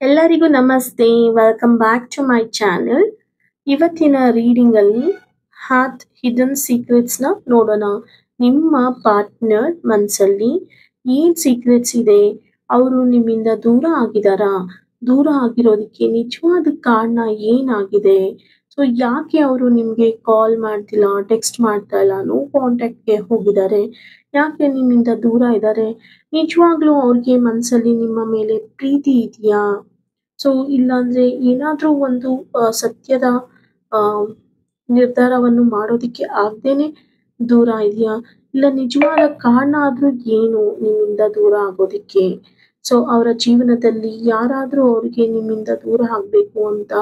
ಎಲ್ಲರಿಗೂ ನಮಸ್ತೆ. Welcome back to my channel. ಇವತ್ತಿನ ರೀಡಿಂಗ್ ಅಲ್ಲಿ ಹಾರ್ಟ್ ಹಿಡನ್ ಸೀಕ್ರೆಟ್ಸ್ ನ ನೋಡೋಣ. ನಿಮ್ಮ ಪಾರ್ಟ್ನರ್ ಮನಸ್ಸಲ್ಲಿ ಏನ್ ಸೀಕ್ರೆಟ್ಸ್ ಇದೆ? ಅವರು ನಿಮ್ಮಿಂದ ದೂರ ಆಗಿದಾರಾ? ದೂರ ಆಗಿರೋದಕ್ಕೆ ನಿಜವಾದ ಕಾರಣ ಏನಾಗಿದೆ? ಸೊ ಯಾಕೆ ಅವರು ನಿಮ್ಗೆ ಕಾಲ್ ಮಾಡ್ತಿಲ್ಲ, ಟೆಕ್ಸ್ಟ್ ಮಾಡ್ತಾ ಇಲ್ಲ, ನೋ ಕಾಂಟ್ಯಾಕ್ಟ್ಗೆ ಹೋಗಿದ್ದಾರೆ? ಯಾಕೆ ನಿಮ್ಮಿಂದ ದೂರ ಇದ್ದಾರೆ? ನಿಜವಾಗ್ಲೂ ಅವ್ರಿಗೆ ಮನಸ್ಸಲ್ಲಿ ನಿಮ್ಮ ಮೇಲೆ ಪ್ರೀತಿ ಇದೆಯಾ? ಸೊ ಇಲ್ಲಾಂದ್ರೆ ಏನಾದ್ರೂ ಒಂದು ಸತ್ಯದ ಆ ನಿರ್ಧಾರವನ್ನು ಮಾಡೋದಕ್ಕೆ ಆಗ್ದೇನೆ ದೂರ ಇದೆಯಾ? ಇಲ್ಲ ನಿಜವಾದ ಕಾರಣ ಆದ್ರೂ ಏನು ನಿಮ್ಮಿಂದ ದೂರ ಆಗೋದಕ್ಕೆ? ಸೊ ಅವರ ಜೀವನದಲ್ಲಿ ಯಾರಾದ್ರೂ ಅವ್ರಿಗೆ ನಿಮ್ಮಿಂದ ದೂರ ಆಗ್ಬೇಕು ಅಂತ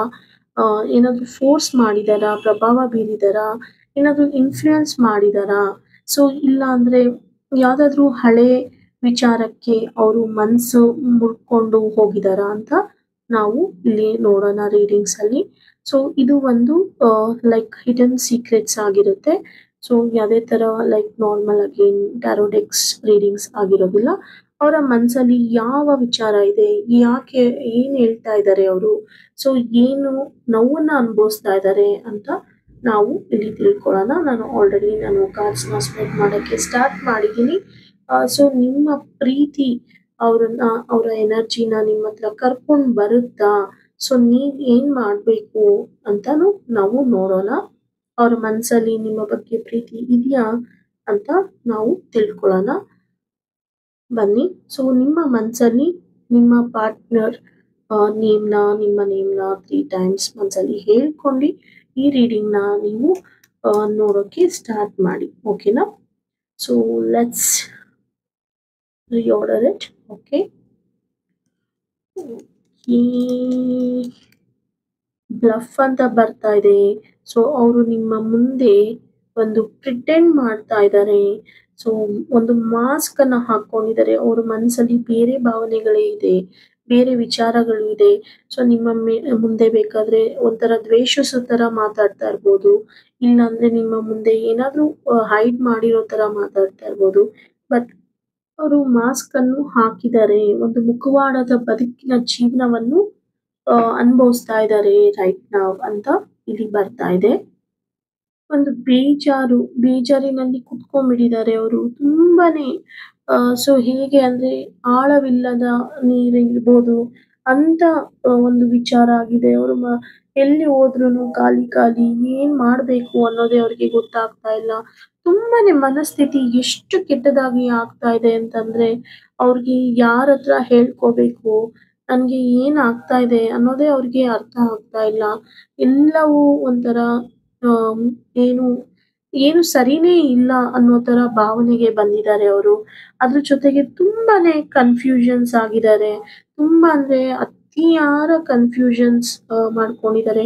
ಏನಾದ್ರೂ ಫೋರ್ಸ್ ಮಾಡಿದಾರಾ? ಪ್ರಭಾವ ಬೀರಿದಾರಾ? ಏನಾದ್ರೂ ಇನ್ಫ್ಲೂಯೆನ್ಸ್ ಮಾಡಿದಾರಾ? ಸೊ ಇಲ್ಲ ಅಂದ್ರೆ ಯಾವ್ದಾದ್ರೂ ಹಳೆ ವಿಚಾರಕ್ಕೆ ಅವರು ಮನ್ಸು ಮುಡ್ಕೊಂಡು ಹೋಗಿದಾರಾ ಅಂತ ನಾವು ಇಲ್ಲಿ ನೋಡೋಣ ರೀಡಿಂಗ್ಸ್ ಅಲ್ಲಿ. ಸೊ ಇದು ಒಂದು ಲೈಕ್ ಹಿಡನ್ ಸೀಕ್ರೆಟ್ಸ್ ಆಗಿರುತ್ತೆ. ಸೊ ಯಾವುದೇ ತರ ಲೈಕ್ ನಾರ್ಮಲ್ ಆಗಿ ಟ್ಯಾರೋ ಡೆಕ್ಸ್ ರೀಡಿಂಗ್ಸ್ ಆಗಿರೋದಿಲ್ಲ. ಅವರ ಮನಸ್ಸಲ್ಲಿ ಯಾವ ವಿಚಾರ ಇದೆ, ಯಾಕೆ ಏನ್ ಹೇಳ್ತಾ ಇದ್ದಾರೆ ಅವರು, ಸೊ ಏನು ನೋವನ್ನ ಅನುಭವಿಸ್ತಾ ಇದ್ದಾರೆ ಅಂತ ನಾವು ಇಲ್ಲಿ ತಿಳ್ಕೊಳ್ಳೋಣ. ನಾನು ಕಾರ್ಡ್ಸ್ನ ಸ್ಪ್ರೆಡ್ ಮಾಡೋಕ್ಕೆ ಸ್ಟಾರ್ಟ್ ಮಾಡಿದ್ದೀನಿ. ಸೊ ನಿಮ್ಮ ಪ್ರೀತಿ ಅವರ ಎನರ್ಜಿನ ನಿಮ್ಮ ಹತ್ರ ಕರ್ಕೊಂಡು ಬರುತ್ತಾ? ಸೊ ನೀವ್ ಏನ್ ಮಾಡ್ಬೇಕು ಅಂತಾನು ನಾವು ನೋಡೋಣ. ಅವ್ರ ಮನಸ್ಸಲ್ಲಿ ನಿಮ್ಮ ಬಗ್ಗೆ ಪ್ರೀತಿ ಇದೆಯಾ ಅಂತ ನಾವು ತಿಳ್ಕೊಳ್ಳೋಣ. ಬನ್ನಿ. ಸೊ ನಿಮ್ಮ ಮನಸ್ಸಲ್ಲಿ ನಿಮ್ಮ ಪಾರ್ಟ್ನರ್ ನಿಮ್ಮ ನೇಮ್ನ 3 ಟೈಮ್ಸ್ ಮನಸ್ಸಲ್ಲಿ ಹೇಳ್ಕೊಂಡು ಈ ರೀಡಿಂಗ್ನ ನೀವು ನೋಡೋಕೆ ಸ್ಟಾರ್ಟ್ ಮಾಡಿ. ಓಕೆನಾ? So let's reorder it. Okay. Bluff ಅಂತ ಬರ್ತಾ ಇದೆ. ಸೊ ಅವರು ನಿಮ್ಮ ಮುಂದೆ ಒಂದು ಪ್ರಿಟೆಂಡ್ ಮಾಡ್ತಾ ಇದ್ದಾರೆ. ಸೊ ಒಂದು ಮಾಸ್ಕ್ ಅನ್ನ ಹಾಕೊಂಡಿದ್ದಾರೆ. ಅವ್ರ ಮನಸ್ಸಲ್ಲಿ ಬೇರೆ ಭಾವನೆಗಳೇ ಇದೆ, ಬೇರೆ ವಿಚಾರಗಳು ಇದೆ. ಸೊ ನಿಮ್ಮ ಮುಂದೆ ಬೇಕಾದ್ರೆ ಒಂಥರ ದ್ವೇಷಿಸೋ ತರ ಮಾತಾಡ್ತಾ ಇರ್ಬೋದು, ಇಲ್ಲಾಂದ್ರೆ ನಿಮ್ಮ ಮುಂದೆ ಏನಾದ್ರೂ ಹೈಡ್ ಮಾಡಿರೋ ತರ ಮಾತಾಡ್ತಾ ಇರ್ಬೋದು. ಬಟ್ ಅವರು ಮಾಸ್ಕ್ ಅನ್ನು ಹಾಕಿದ್ದಾರೆ. ಒಂದು ಮುಖವಾಡದ ಬದುಕಿನ ಜೀವನವನ್ನು ಅನುಭವಿಸ್ತಾ ಇದ್ದಾರೆ ರೈಟ್ ನಾವ್ ಅಂತ ಇಲ್ಲಿ ಬರ್ತಾ ಇದೆ. ಒಂದು ಬೇಜಾರಿನಲ್ಲಿ ಕುತ್ಕೊಂಡ್ಬಿಟ್ಟಿದ್ದಾರೆ ಅವರು ತುಂಬಾನೇ. ಸೊ ಹೇಗೆ ಅಂದ್ರೆ ಆಳವಿಲ್ಲದ ನೀರಿರ್ಬೋದು ಅಂತ ಒಂದು ವಿಚಾರ ಆಗಿದೆ. ಅವರು ಎಲ್ಲಿ ಹೋದ್ರು ಖಾಲಿ ಖಾಲಿ, ಏನ್ ಮಾಡ್ಬೇಕು ಅನ್ನೋದೇ ಅವ್ರಿಗೆ ಗೊತ್ತಾಗ್ತಾ ಇಲ್ಲ. ತುಂಬಾನೇ ಮನಸ್ಥಿತಿ ಎಷ್ಟು ಕೆಟ್ಟದಾಗಿ ಆಗ್ತಾ ಇದೆ ಅಂತಂದ್ರೆ ಅವ್ರಿಗೆ ಯಾರ ಹತ್ರ ಹೇಳ್ಕೋಬೇಕು, ನನ್ಗೆ ಏನ್ ಆಗ್ತಾ ಇದೆ ಅನ್ನೋದೇ ಅವ್ರಿಗೆ ಅರ್ಥ ಆಗ್ತಾ ಇಲ್ಲ. ಎಲ್ಲವೂ ಒಂಥರ ಏನು ಏನು ಸರಿನೇ ಇಲ್ಲ ಅನ್ನೋ ತರ ಭಾವನೆಗೆ ಬಂದಿದ್ದಾರೆ ಅವರು. ಅದ್ರ ಜೊತೆಗೆ ತುಂಬಾನೇ ಕನ್ಫ್ಯೂಷನ್ಸ್ ಆಗಿದ್ದಾರೆ. ತುಂಬಾ ಅಂದ್ರೆ ಅತಿಯಾದ ಕನ್ಫ್ಯೂಷನ್ಸ್ ಮಾಡ್ಕೊಂಡಿದ್ದಾರೆ.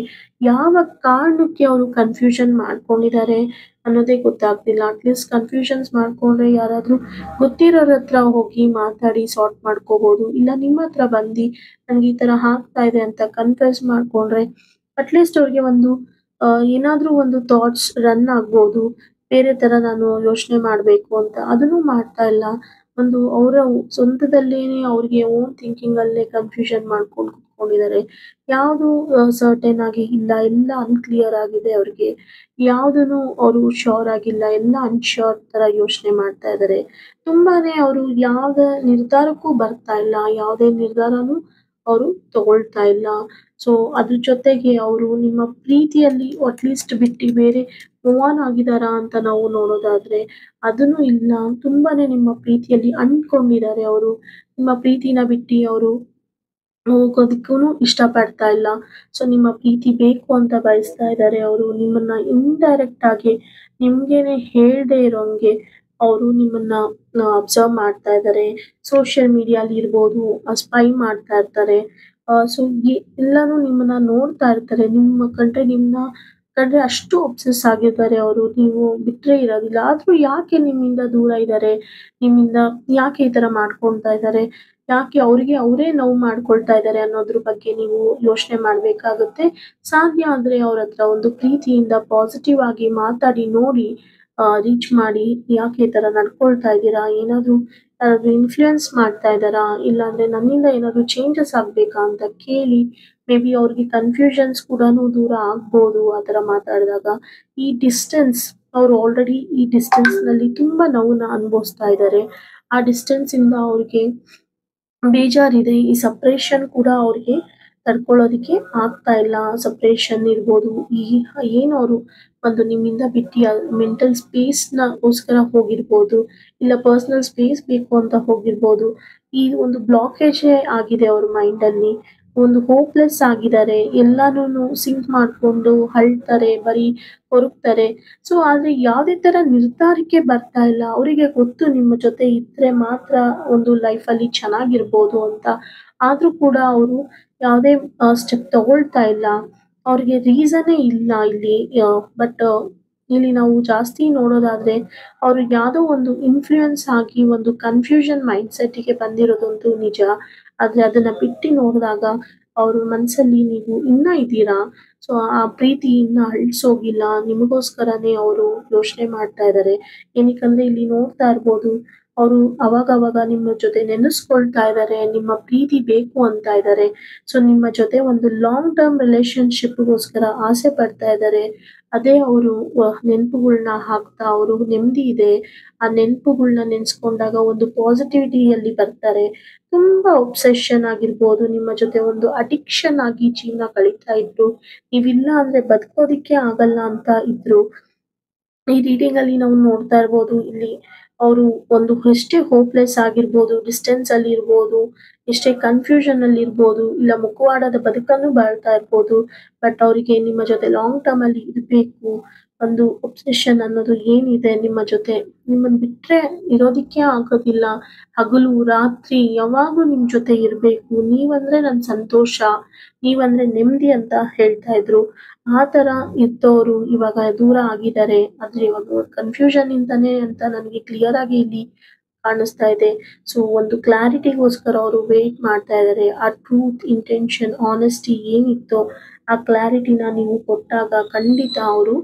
ಯಾವ ಕಾರಣಕ್ಕೆ ಅವರು ಕನ್ಫ್ಯೂಷನ್ ಮಾಡ್ಕೊಂಡಿದ್ದಾರೆ ಅನ್ನೋದೇ ಗೊತ್ತಾಗ್ತಿಲ್ಲ. ಅಟ್ಲೀಸ್ಟ್ ಕನ್ಫ್ಯೂಷನ್ಸ್ ಮಾಡ್ಕೊಂಡ್ರೆ ಯಾರಾದ್ರೂ ಗೊತ್ತಿರೋರ ಹತ್ರ ಹೋಗಿ ಮಾತಾಡಿ ಸಾರ್ಟ್ ಮಾಡ್ಕೋಬಹುದು. ಇಲ್ಲ ನಿಮ್ಮ ಹತ್ರ ಬಂದು ನನ್ಗೆ ಈ ತರ ಆಗ್ತಾ ಇದೆ ಅಂತ ಕನ್ಫ್ಯೂಸ್ ಮಾಡ್ಕೊಂಡ್ರೆ ಅಟ್ಲೀಸ್ಟ್ ಅವ್ರಿಗೆ ಒಂದು ಏನಾದ್ರೂ ಒಂದು ಥಾಟ್ಸ್ ರನ್ ಆಗ್ಬೋದು. ಬೇರೆ ತರ ನಾನು ಯೋಚನೆ ಮಾಡ್ಬೇಕು ಅಂತ ಅದನ್ನು ಮಾಡ್ತಾ ಇಲ್ಲ. ಒಂದು ಅವರ ಸ್ವಂತದಲ್ಲೇನೆ ಅವ್ರಿಗೆ ಓನ್ ಥಿಂಕಿಂಗ್ ಅಲ್ಲೇ ಕನ್ಫ್ಯೂಷನ್ ಮಾಡ್ಕೊಂಡು ಕುತ್ಕೊಂಡಿದ್ದಾರೆ. ಯಾವುದು ಸರ್ಟೇನ್ ಆಗಿ ಇಲ್ಲ, ಎಲ್ಲ ಅನ್ಕ್ಲಿಯರ್ ಆಗಿದೆ ಅವ್ರಿಗೆ. ಯಾವ್ದನ್ನು ಅವರು ಶೋರ್ ಆಗಿಲ್ಲ, ಎಲ್ಲ ಅನ್ಶೋರ್ ತರ ಯೋಚನೆ ಮಾಡ್ತಾ ಇದ್ದಾರೆ. ತುಂಬಾನೇ ಅವರು ಯಾವ್ದೇ ನಿರ್ಧಾರಕ್ಕೂ ಬರ್ತಾ ಇಲ್ಲ, ಯಾವುದೇ ನಿರ್ಧಾರನೂ ಅವರು ತಗೊಳ್ತಾ ಇಲ್ಲ. ಸೊ ಅದ್ರ ಜೊತೆಗೆ ಅವರು ನಿಮ್ಮ ಪ್ರೀತಿಯಲ್ಲಿ ಅಟ್ಲೀಸ್ಟ್ ಬಿಟ್ಟು ಬೇರೆ ಮೂವ್ ಆನ್ ಆಗಿದಾರಾ ಅಂತ ನಾವು ನೋಡೋದಾದ್ರೆ ಅದನ್ನು ಇಲ್ಲ. ತುಂಬಾನೇ ನಿಮ್ಮ ಪ್ರೀತಿಯಲ್ಲಿ ಅಂಟ್ಕೊಂಡಿದ್ದಾರೆ ಅವರು. ನಿಮ್ಮ ಪ್ರೀತಿನ ಬಿಟ್ಟು ಅವರು ಹೋಗೋದಕ್ಕೂ ಇಷ್ಟಪಡ್ತಾ ಇಲ್ಲ. ಸೊ ನಿಮ್ಮ ಪ್ರೀತಿ ಬೇಕು ಅಂತ ಬಯಸ್ತಾ ಇದ್ದಾರೆ ಅವರು. ನಿಮ್ಮನ್ನ ಇಂಡೈರೆಕ್ಟ್ ಆಗಿ ನಿಮ್ಗೇನೆ ಹೇಳ್ದೆ ಇರೋಂಗೆ ಅವರು ನಿಮ್ಮನ್ನ ಅಬ್ಸರ್ವ್ ಮಾಡ್ತಾ ಇದ್ದಾರೆ. ಸೋಷಿಯಲ್ ಮೀಡಿಯಾಲಿ ಇರ್ಬೋದು, ಸ್ಪೈ ಮಾಡ್ತಾ ಇರ್ತಾರೆ. ಸೊ ಎಲ್ಲಾನು ನಿಮ್ಮನ್ನ ನೋಡ್ತಾ ಇರ್ತಾರೆ. ನಿಮ್ಮನ್ನ ಕಂಡ್ರೆ ಅಷ್ಟು ಒಬ್ಸೆಸ್ ಆಗಿದ್ದಾರೆ ಅವರು. ನೀವು ಬಿಟ್ರೆ ಇರೋದಿಲ್ಲ. ಆದ್ರೂ ಯಾಕೆ ನಿಮ್ಮಿಂದ ದೂರ ಇದ್ದಾರೆ? ನಿಮ್ಮಿಂದ ಯಾಕೆ ಈ ತರ ಮಾಡ್ಕೊಳ್ತಾ ಇದ್ದಾರೆ? ಯಾಕೆ ಅವ್ರಿಗೆ ಅವರೇ ನೋವು ಮಾಡ್ಕೊಳ್ತಾ ಇದ್ದಾರೆ ಅನ್ನೋದ್ರ ಬಗ್ಗೆ ನೀವು ಯೋಚನೆ ಮಾಡ್ಬೇಕಾಗುತ್ತೆ. ಸಾಧ್ಯ ಆದ್ರೆ ಅವ್ರ ಹತ್ರ ಒಂದು ಪ್ರೀತಿಯಿಂದ ಪಾಸಿಟಿವ್ ಆಗಿ ಮಾತಾಡಿ ನೋಡಿ, ರೀಚ್ ಮಾಡಿ ಯಾಕೆ ಈ ತರ ನಡ್ಕೊಳ್ತಾ ಇದ್ದೀರಾ, ಏನಾದ್ರೂ ಯಾರಾದ್ರೂ ಇನ್‌ಫ್ಲೂಯೆನ್ಸ್ ಮಾಡ್ತಾ ಇದ್ದಾರಾ? ಇಲ್ಲಾಂದ್ರೆ ನನ್ನಿಂದ ಏನಾದ್ರು ಚೇಂಜಸ್ ಆಗ್ಬೇಕಾ ಅಂತ ಕೇಳಿ ಮೇ ಬಿ ಅವ್ರಿಗೆ ಕನ್‌ಫ್ಯೂಷನ್ಸ್ ಕೂಡನು ದೂರ ಆಗ್ಬೋದು ಆ ಥರ ಮಾತಾಡಿದಾಗ. ಈ ಡಿಸ್ಟೆನ್ಸ್ ಅವ್ರು ಆಲ್ರೆಡಿ ಈ ಡಿಸ್ಟೆನ್ಸ್‌ನಲ್ಲಿ ತುಂಬಾ ನೋವನ್ನ ಅನುಭವಿಸ್ತಾ ಇದ್ದಾರೆ. ಆ ಡಿಸ್ಟೆನ್ಸಿಂದ ಅವ್ರಿಗೆ ಬೇಜಾರಿದೆ. ಈ ಸಪ್ರೇಷನ್ ಕೂಡ ಅವ್ರಿಗೆ ತಡ್ಕೊಳ್ಳೋದಿಕ್ಕೆ ಆಗ್ತಾ ಇಲ್ಲ. ಸಪ್ರೇಷನ್ ಇರ್ಬೋದು, ಈ ಏನು ಅವರು ಒಂದು ನಿಮ್ಮಿಂದ ಬಿಟ್ಟು ಮೆಂಟಲ್ ಸ್ಪೇಸ್‌ಗೋಸ್ಕರ ಹೋಗಿರ್ಬೋದು, ಇಲ್ಲ ಪರ್ಸನಲ್ ಸ್ಪೇಸ್ ಬೇಕು ಅಂತ ಹೋಗಿರ್ಬೋದು. ಈ ಒಂದು ಬ್ಲಾಕೇಜೇ ಆಗಿದೆ ಅವ್ರ ಮೈಂಡಲ್ಲಿ. ಒಂದು ಹೋಪ್‌ಲೆಸ್ ಆಗಿದ್ದಾರೆ. ಎಲ್ಲಾನೂನು ಸಿಂಕ್ ಮಾಡ್ಕೊಂಡು ಅಳ್ತಾರೆ, ಬರೀ ಕೊರಗ್ತಾರೆ. ಸೊ ಆದ್ರೆ ಯಾವುದೇ ತರ ನಿರ್ಧಾರಕ್ಕೆ ಬರ್ತಾ ಇಲ್ಲ. ಅವರಿಗೆ ಗೊತ್ತು ನಿಮ್ಮ ಜೊತೆ ಇದ್ರೆ ಮಾತ್ರ ಒಂದು ಲೈಫಲ್ಲಿ ಚೆನ್ನಾಗಿರ್ಬೋದು ಅಂತ. ಆದ್ರೂ ಕೂಡ ಅವರು ಯಾವುದೇ ಸ್ಟೆಪ್ ತಗೊಳ್ತಾ ಇಲ್ಲ. ಅವ್ರಿಗೆ ರೀಸನ್ನೇ ಇಲ್ಲ ಇಲ್ಲಿ. ಬಟ್ ಇಲ್ಲಿ ನಾವು ಜಾಸ್ತಿ ನೋಡೋದಾದ್ರೆ ಅವರು ಯಾವುದೋ ಒಂದು ಇನ್‌ಫ್ಲೂಯೆನ್ಸ್ ಆಗಿ ಒಂದು ಕನ್‌ಫ್ಯೂಷನ್ ಮೈಂಡ್‌ಸೆಟ್‌ಗೆ ಬಂದಿರೋದಂತೂ ನಿಜ. ಆದ್ರೆ ಅದನ್ನ ಬಿಟ್ಟು ನೋಡಿದಾಗ ಅವ್ರ ಮನಸ್ಸಲ್ಲಿ ನೀವು ಇನ್ನ ಇದ್ದೀರಾ. ಸೊ ಆ ಪ್ರೀತಿ ಇನ್ನ ಅಳಿಸೋಗಿಲ್ಲ. ನಿಮಗೋಸ್ಕರನೇ ಅವರು ಯೋಚನೆ ಮಾಡ್ತಾ ಇದ್ದಾರೆ. ಏನಕ್ಕಂದ್ರೆ ಇಲ್ಲಿ ನೋಡ್ತಾ ಇರ್ಬೋದು, ಅವರು ಅವಾಗವಾಗ ನಿಮ್ಮ ಜೊತೆ ನೆನೆಸ್ಕೊಳ್ತಾ ಇದ್ದಾರೆ. ನಿಮ್ಮ ಪ್ರೀತಿ ಬೇಕು ಅಂತ ಇದ್ದಾರೆ. ಸೊ ನಿಮ್ಮ ಜೊತೆ ಒಂದು ಲಾಂಗ್ ಟರ್ಮ್ ರಿಲೇಶನ್‌ಶಿಪ್‌ಗೋಸ್ಕರ ಆಸೆ ಪಡ್ತಾ ಇದ್ದಾರೆ. ಅದೇ ಅವರು ನೆನಪುಗಳ್ನ ಹಾಕ್ತಾ ಅವರು ನೆಮ್ಮದಿ ಇದೆ. ಆ ನೆನಪುಗಳ್ನ ನೆನೆಸ್ಕೊಂಡಾಗ ಒಂದು ಪಾಸಿಟಿವಿಟಿಯಲ್ಲಿ ಬರ್ತಾರೆ. ತುಂಬಾ ಒಬ್ಸೆಷನ್ ಆಗಿರ್ಬೋದು, ನಿಮ್ಮ ಜೊತೆ ಒಂದು ಅಡಿಕ್ಷನ್ ಆಗಿ ಜೀವನ ಕಳೀತಾ ಇದ್ರು. ನೀವಿಲ್ಲ ಅಂದ್ರೆ ಬದುಕೋದಿಕ್ಕೆ ಆಗಲ್ಲ ಅಂತ ಇದ್ರು. ಈ ರೀಡಿಂಗ್ ಅಲ್ಲಿ ನಾವು ನೋಡ್ತಾ ಇರ್ಬೋದು, ಇಲ್ಲಿ ಅವರು ಒಂದು ಎಷ್ಟೇ ಹೋಪ್ಲೆಸ್ ಆಗಿರ್ಬೋದು, ಡಿಸ್ಟೆನ್ಸ್ ಅಲ್ಲಿ ಇರ್ಬೋದು, ಎಷ್ಟೇ ಕನ್ಫ್ಯೂಷನ್ ಅಲ್ಲಿ ಇರ್ಬೋದು, ಇಲ್ಲ ಮುಖವಾಡದ ಬದುಕನ್ನು ಬಾಳ್ತಾ ಇರ್ಬೋದು. ಬಟ್ ಅವರಿಗೆ ನಿಮ್ಮ ಜೊತೆ ಲಾಂಗ್ ಟರ್ಮ್ ಅಲ್ಲಿ ಇರಬೇಕು. ಒಂದು ಒಬ್ಸೆಷನ್ ಅನ್ನೋದು ಏನಿದೆ ನಿಮ್ಮ ಜೊತೆ, ನಿಮ್ಮನ್ನ ಬಿಟ್ರೆ ಇರೋದಿಕ್ಕೆ ಆಗೋದಿಲ್ಲ. ಹಗಲು ರಾತ್ರಿ ಯಾವಾಗ್ಲೂ ನಿಮ್ ಜೊತೆ ಇರ್ಬೇಕು. ನೀವಂದ್ರೆ ನನ್ ಸಂತೋಷ, ನೀವಂದ್ರೆ ನೆಮ್ಮದಿ ಅಂತ ಹೇಳ್ತಾ ಇದ್ರು. ಆ ತರ ಇದ್ದೋರು ಇವಾಗ ದೂರ ಆಗಿದ್ದಾರೆ. ಆದ್ರೆ ಇವಾಗ ಕನ್ಫ್ಯೂಷನ್ ಇಂದಾನೆ ಅಂತ ನನಗೆ ಕ್ಲಿಯರ್ ಆಗಿ ಇಲ್ಲಿ ಕಾಣಿಸ್ತಾ ಇದೆ. ಸೊ ಒಂದು ಕ್ಲಾರಿಟಿಗೋಸ್ಕರ ಅವರು ವೇಟ್ ಮಾಡ್ತಾ ಇದ್ದಾರೆ. ಆ ಟ್ರೂತ್, ಇಂಟೆನ್ಷನ್, ಆನೆಸ್ಟಿ ಏನಿತ್ತೋ ಆ ಕ್ಲಾರಿಟಿನ ನೀವು ಕೊಟ್ಟಾಗ ಖಂಡಿತ ಅವರು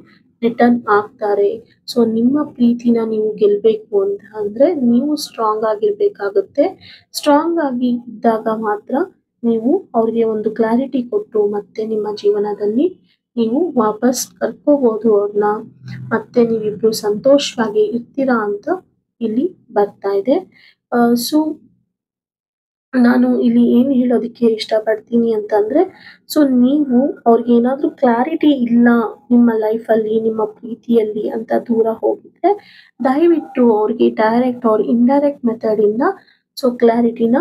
ರಿಟರ್ನ್ ಆಗ್ತಾರೆ. ಸೊ ನಿಮ್ಮ ಪ್ರೀತಿನ ನೀವು ಗೆಲ್ಬೇಕು ಅಂತ ಅಂದ್ರೆ ನೀವು ಸ್ಟ್ರಾಂಗ್ ಆಗಿರ್ಬೇಕಾಗುತ್ತೆ. ಸ್ಟ್ರಾಂಗ್ ಆಗಿ ಇದ್ದಾಗ ಮಾತ್ರ ನೀವು ಅವ್ರಿಗೆ ಒಂದು ಕ್ಲಾರಿಟಿ ಕೊಟ್ಟು ಮತ್ತೆ ನಿಮ್ಮ ಜೀವನದಲ್ಲಿ ನೀವು ವಾಪಸ್ ಕರ್ಕೋಬಹುದು ಅವ್ರನ್ನ. ಮತ್ತೆ ನೀವಿಬ್ರು ಸಂತೋಷವಾಗಿ ಇರ್ತೀರಾ ಅಂತ ಇಲ್ಲಿ ಬರ್ತಾ ಇದೆ. ಸೊ ನಾನು ಇಲ್ಲಿ ಏನ್ ಹೇಳೋದಿಕ್ಕೆ ಇಷ್ಟಪಡ್ತೀನಿ ಅಂತಂದ್ರೆ, ಸೊ ನೀವು ಅವ್ರಿಗೇನಾದ್ರೂ ಕ್ಲಾರಿಟಿ ಇಲ್ಲ ನಿಮ್ಮ ಲೈಫಲ್ಲಿ, ನಿಮ್ಮ ಪ್ರೀತಿಯಲ್ಲಿ ಅಂತ ದೂರ ಹೋಗಿದ್ರೆ, ದಯವಿಟ್ಟು ಅವ್ರಿಗೆ ಡೈರೆಕ್ಟ್ ಆರ್ ಇಂಡೈರೆಕ್ಟ್ ಮೆಥಡಿಂದ ಸೊ ಕ್ಲಾರಿಟಿನ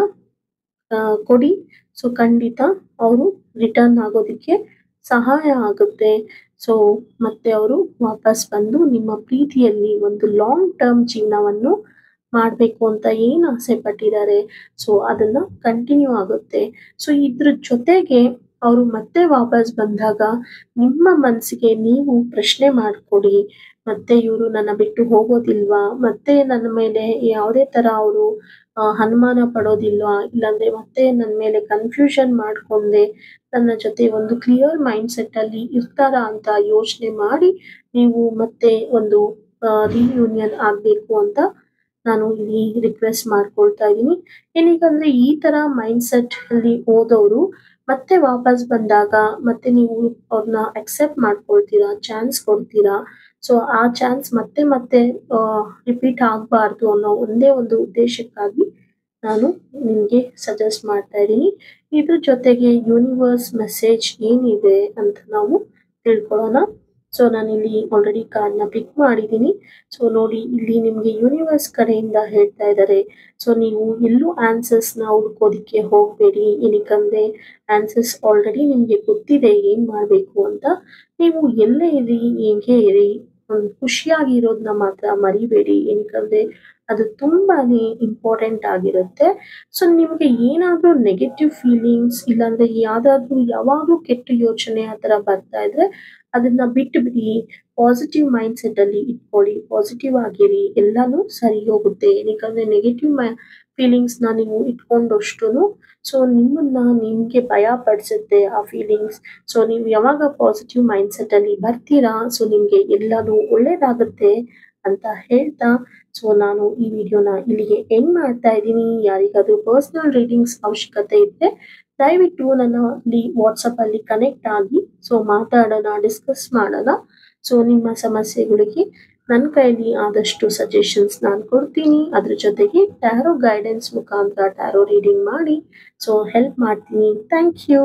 ಕೊಡಿ. ಸೊ ಖಂಡಿತ ಅವರು ರಿಟರ್ನ್ ಆಗೋದಿಕ್ಕೆ ಸಹಾಯ ಆಗುತ್ತೆ. ಸೊ ಮತ್ತೆ ಅವರು ವಾಪಸ್ ಬಂದು ನಿಮ್ಮ ಪ್ರೀತಿಯಲ್ಲಿ ಒಂದು ಲಾಂಗ್ ಟರ್ಮ್ ಜೀವನವನ್ನು ಮಾಡ್ಬೇಕು ಅಂತ ಏನ್ ಆಸೆ ಪಟ್ಟಿದ್ದಾರೆ, ಸೊ ಅದನ್ನ ಕಂಟಿನ್ಯೂ ಆಗುತ್ತೆ. ಸೊ ಇದ್ರ ಜೊತೆಗೆ ಅವರು ಮತ್ತೆ ವಾಪಸ್ ಬಂದಾಗ ನಿಮ್ಮ ಮನಸ್ಸಿಗೆ ನೀವು ಪ್ರಶ್ನೆ ಮಾಡ್ಕೊಡಿ. ಮತ್ತೆ ಇವರು ನನ್ನ ಬಿಟ್ಟು ಹೋಗೋದಿಲ್ವಾ? ಮತ್ತೆ ನನ್ನ ಮೇಲೆ ಯಾವುದೇ ತರ ಅವರು ಅನುಮಾನ ಪಡೋದಿಲ್ವಾ? ಇಲ್ಲಾಂದ್ರೆ ಮತ್ತೆ ನನ್ನ ಮೇಲೆ ಕನ್ಫ್ಯೂಷನ್ ಮಾಡ್ಕೊಂಡೆ ನನ್ನ ಜೊತೆ ಒಂದು ಕ್ಲಿಯರ್ ಮೈಂಡ್‌ಸೆಟ್ ಅಲ್ಲಿ ಇರ್ತಾರಾ ಅಂತ ಯೋಚನೆ ಮಾಡಿ ನೀವು ಮತ್ತೆ ಒಂದು ರಿಯೂನಿಯನ್ ಆಗ್ಬೇಕು ಅಂತ ನಾನು ಇಲ್ಲಿ ರಿಕ್ವೆಸ್ಟ್ ಮಾಡ್ಕೊಳ್ತಾ ಇದ್ದೀನಿ. ಏನಕ್ಕಂದ್ರೆ ಈ ತರ ಮೈಂಡ್‌ಸೆಟ್ ಅಲ್ಲಿ ಹೋದವರು ಮತ್ತೆ ವಾಪಸ್ ಬಂದಾಗ ಮತ್ತೆ ನೀವು ಅವ್ರನ್ನ ಅಕ್ಸೆಪ್ಟ್ ಮಾಡ್ಕೊಳ್ತೀರಾ, ಚಾನ್ಸ್ ಕೊಡ್ತೀರಾ. ಸೊ ಆ ಚಾನ್ಸ್ ಮತ್ತೆ ಮತ್ತೆ ರಿಪೀಟ್ ಆಗ್ಬಾರ್ದು ಅನ್ನೋ ಒಂದೇ ಒಂದು ಉದ್ದೇಶಕ್ಕಾಗಿ ನಾನು ನಿಮ್ಗೆ ಸಜೆಸ್ಟ್ ಮಾಡ್ತಾ ಇದ್ದೀನಿ. ಇದ್ರ ಜೊತೆಗೆ ಯೂನಿವರ್ಸ್ ಮೆಸೇಜ್ ಏನಿದೆ ಅಂತ ನಾವು ತಿಳ್ಕೊಳ್ಳೋಣ. ಸೊ ನಾನಿಲ್ಲಿ ಆಲ್ರೆಡಿ ಕಾರ್ಡ್‌ನ ಪಿಕ್ ಮಾಡಿದ್ದೀನಿ. ಸೊ ನೋಡಿ, ಇಲ್ಲಿ ನಿಮ್ಗೆ ಯೂನಿವರ್ಸ್ ಕಡೆಯಿಂದ ಹೇಳ್ತಾ ಇದ್ದಾರೆ, ಸೊ ನೀವು ಎಲ್ಲೂ ಆನ್ಸರ್ಸ್‌ನ ಹುಡ್ಕೋದಿಕ್ಕೆ ಹೋಗ್ಬೇಡಿ. ಏನಕ್ಕಂದ್ರೆ ಆನ್ಸರ್ಸ್ ಆಲ್ರೆಡಿ ನಿಮ್ಗೆ ಗೊತ್ತಿದೆ ಏನ್ ಮಾಡ್ಬೇಕು ಅಂತ. ನೀವು ಎಲ್ಲೇ ಇರಿ, ಹೇಗೆ ಇರಿ, ಖುಷಿಯಾಗಿ ಇರೋದನ್ನ ಮಾತ್ರ ಮರಿಬೇಡಿ. ಏನಕ್ಕಂದ್ರೆ ಅದು ತುಂಬಾನೇ ಇಂಪಾರ್ಟೆಂಟ್ ಆಗಿರುತ್ತೆ. ಸೊ ನಿಮ್ಗೆ ಏನಾದ್ರೂ ನೆಗೆಟಿವ್ ಫೀಲಿಂಗ್ಸ್ ಇಲ್ಲಾಂದ್ರೆ ಯಾವ್ದಾದ್ರೂ ಯಾವಾಗ್ಲೂ ಕೆಟ್ಟ ಯೋಚನೆ ಆ ಥರ ಬರ್ತಾ ಇದ್ರೆ ಅದನ್ನ ಬಿಟ್ಬಿಡಿ. ಪಾಸಿಟಿವ್ ಮೈಂಡ್‌ಸೆಟ್ ಅಲ್ಲಿ ಇಟ್ಕೊಳ್ಳಿ. ಪಾಸಿಟಿವ್ ಆಗಿರಿ. ಎಲ್ಲಾನು ಸರಿ ಹೋಗುತ್ತೆ. ಏನಕ್ಕಂದ್ರೆ ನೆಗೆಟಿವ್ ಫೀಲಿಂಗ್ಸ್‌ನ ನೀವು ಇಟ್ಕೊಂಡಷ್ಟುನು ಸೊ ನಿಮ್ಮನ್ನ ನಿಮ್ಗೆ ಭಯ ಪಡಿಸುತ್ತೆ ಆ ಫೀಲಿಂಗ್ಸ್. ಸೊ ನೀವು ಯಾವಾಗ ಪಾಸಿಟಿವ್ ಮೈಂಡ್‌ಸೆಟ್ ಅಲ್ಲಿ ಬರ್ತೀರಾ, ಸೊ ನಿಮ್ಗೆ ಎಲ್ಲಾನು ಒಳ್ಳೇದಾಗುತ್ತೆ ಅಂತ ಹೇಳ್ತಾ ಸೊ ನಾನು ಈ ವಿಡಿಯೋನ ಇಲ್ಲಿಗೆ ಎಂಡ್ ಮಾಡ್ತಾ ಇದ್ದೀನಿ. ಯಾರಿಗಾದ್ರೂ ಪರ್ಸನಲ್ ರೀಡಿಂಗ್ಸ್ ಅವಶ್ಯಕತೆ ಇದ್ರೆ ದಯವಿಟ್ಟು ನನ್ನ ವಾಟ್ಸಪ್ ಅಲ್ಲಿ ಕನೆಕ್ಟ್ ಆಗಿ ಸೊ ಮಾತಾಡೋಣ, ಡಿಸ್ಕಸ್ ಮಾಡೋಣ. ಸೊ ನಿಮ್ಮ ಸಮಸ್ಯೆಗಳಿಗೆ ನನ್ನ ಕೈಲಿ ಆದಷ್ಟು ಸಜೆಷನ್ಸ್ ನಾನು ಕೊಡ್ತೀನಿ. ಅದ್ರ ಜೊತೆಗೆ ಟ್ಯಾರೋ ಗೈಡೆನ್ಸ್ ಮುಖಾಂತರ ಟ್ಯಾರೋ ರೀಡಿಂಗ್ ಮಾಡಿ ಸೊ ಹೆಲ್ಪ್ ಮಾಡ್ತೀನಿ. Thank you.